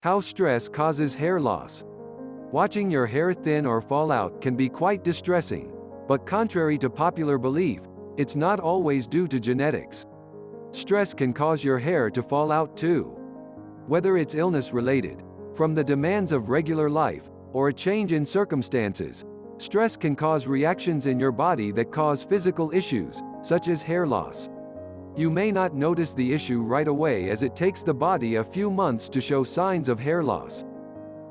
How stress causes hair loss. Watching your hair thin or fall out can be quite distressing, but contrary to popular belief, it's not always due to genetics. Stress can cause your hair to fall out too. Whether it's illness-related, from the demands of regular life, or a change in circumstances, stress can cause reactions in your body that cause physical issues, such as hair loss. You may not notice the issue right away as it takes the body a few months to show signs of hair loss.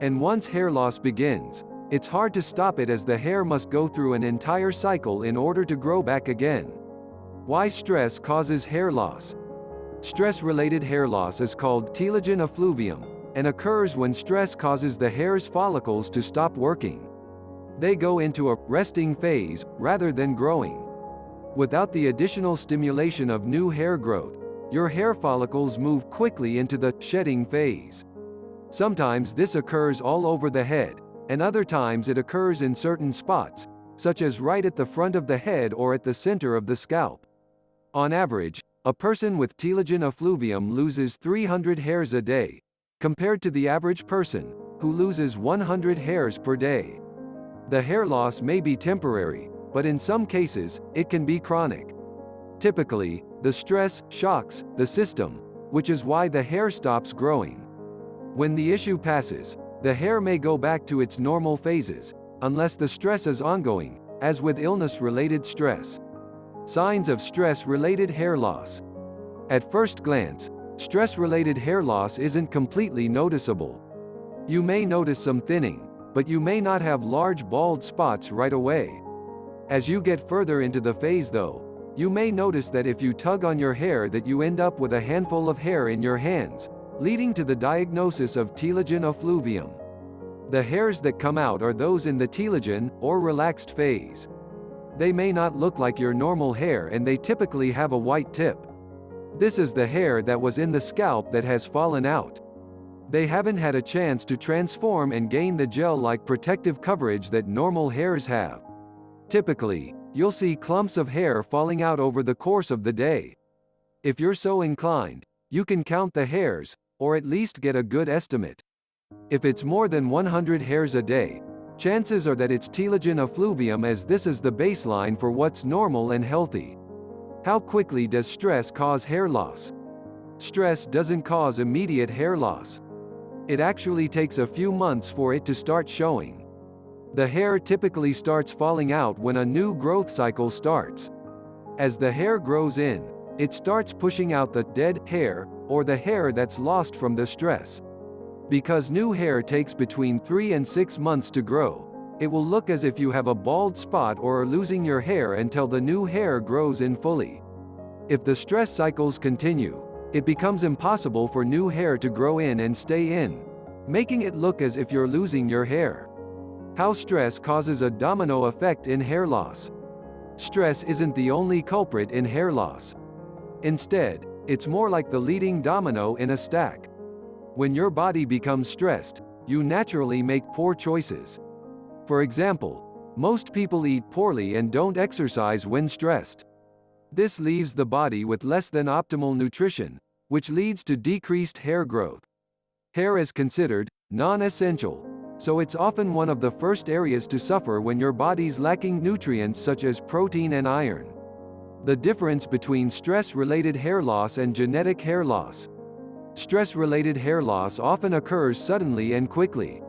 And once hair loss begins, it's hard to stop it as the hair must go through an entire cycle in order to grow back again. Why stress causes hair loss? Stress-related hair loss is called telogen effluvium, and occurs when stress causes the hair's follicles to stop working. They go into a resting phase, rather than growing. Without the additional stimulation of new hair growth, your hair follicles move quickly into the shedding phase. Sometimes this occurs all over the head, and other times it occurs in certain spots, such as right at the front of the head or at the center of the scalp. On average, a person with telogen effluvium loses 300 hairs a day, compared to the average person, who loses 100 hairs per day. The hair loss may be temporary, but in some cases, it can be chronic. Typically, the stress shocks the system, which is why the hair stops growing. When the issue passes, the hair may go back to its normal phases, unless the stress is ongoing, as with illness-related stress. Signs of stress-related hair loss. At first glance, stress-related hair loss isn't completely noticeable. You may notice some thinning, but you may not have large bald spots right away. As you get further into the phase though, you may notice that if you tug on your hair that you end up with a handful of hair in your hands, leading to the diagnosis of telogen effluvium. The hairs that come out are those in the telogen, or relaxed phase. They may not look like your normal hair and they typically have a white tip. This is the hair that was in the scalp that has fallen out. They haven't had a chance to transform and gain the gel-like protective coverage that normal hairs have. Typically, you'll see clumps of hair falling out over the course of the day. If you're so inclined, you can count the hairs, or at least get a good estimate. If it's more than 100 hairs a day, chances are that it's telogen effluvium, as this is the baseline for what's normal and healthy. How quickly does stress cause hair loss? Stress doesn't cause immediate hair loss. It actually takes a few months for it to start showing. The hair typically starts falling out when a new growth cycle starts. As the hair grows in, it starts pushing out the dead hair, or the hair that's lost from the stress. Because new hair takes between 3 and 6 months to grow, it will look as if you have a bald spot or are losing your hair until the new hair grows in fully. If the stress cycles continue, it becomes impossible for new hair to grow in and stay in, making it look as if you're losing your hair. How stress causes a domino effect in hair loss. Stress isn't the only culprit in hair loss. Instead, it's more like the leading domino in a stack. When your body becomes stressed, you naturally make poor choices. For example, most people eat poorly and don't exercise when stressed. This leaves the body with less than optimal nutrition, which leads to decreased hair growth. Hair is considered non-essential, so it's often one of the first areas to suffer when your body's lacking nutrients such as protein and iron. The difference between stress-related hair loss and genetic hair loss. Stress-related hair loss often occurs suddenly and quickly.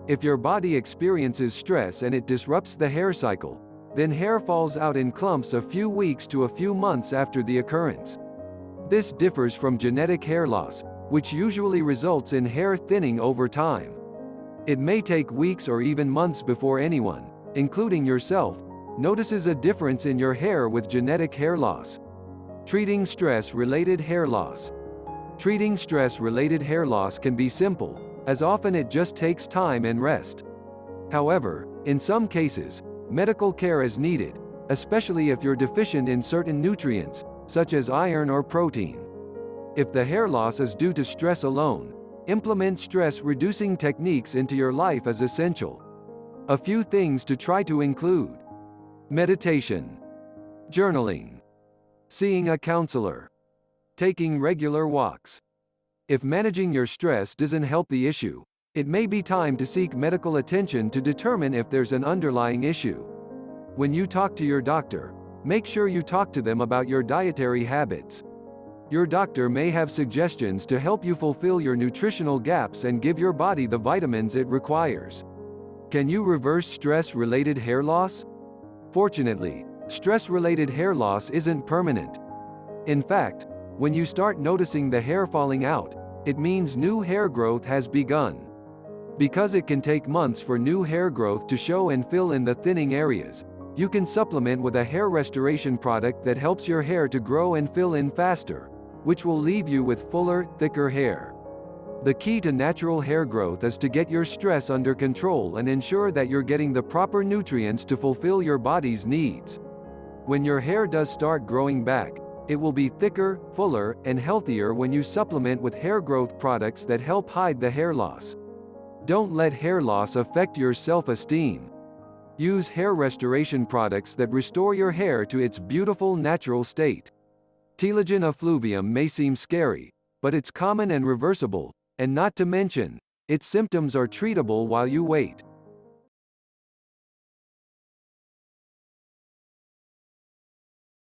If your body experiences stress and it disrupts the hair cycle, then hair falls out in clumps a few weeks to a few months after the occurrence. This differs from genetic hair loss, which usually results in hair thinning over time. It may take weeks or even months before anyone, including yourself, notices a difference in your hair with genetic hair loss. Treating stress-related hair loss. Treating stress-related hair loss can be simple, as often it just takes time and rest. However, in some cases, medical care is needed, especially if you're deficient in certain nutrients, such as iron or protein. If the hair loss is due to stress alone, implement stress-reducing techniques into your life is essential. A few things to try to include: meditation, journaling, seeing a counselor, taking regular walks. If managing your stress doesn't help the issue, it may be time to seek medical attention to determine if there's an underlying issue. When you talk to your doctor, make sure you talk to them about your dietary habits. Your doctor may have suggestions to help you fulfill your nutritional gaps and give your body the vitamins it requires. Can you reverse stress-related hair loss? Fortunately, stress-related hair loss isn't permanent. In fact, when you start noticing the hair falling out, it means new hair growth has begun. Because it can take months for new hair growth to show and fill in the thinning areas, you can supplement with a hair restoration product that helps your hair to grow and fill in faster, which will leave you with fuller, thicker hair. The key to natural hair growth is to get your stress under control and ensure that you're getting the proper nutrients to fulfill your body's needs. When your hair does start growing back, it will be thicker, fuller, and healthier when you supplement with hair growth products that help hide the hair loss. Don't let hair loss affect your self-esteem. Use hair restoration products that restore your hair to its beautiful natural state. Telogen effluvium may seem scary, but it's common and reversible, and not to mention, its symptoms are treatable while you wait.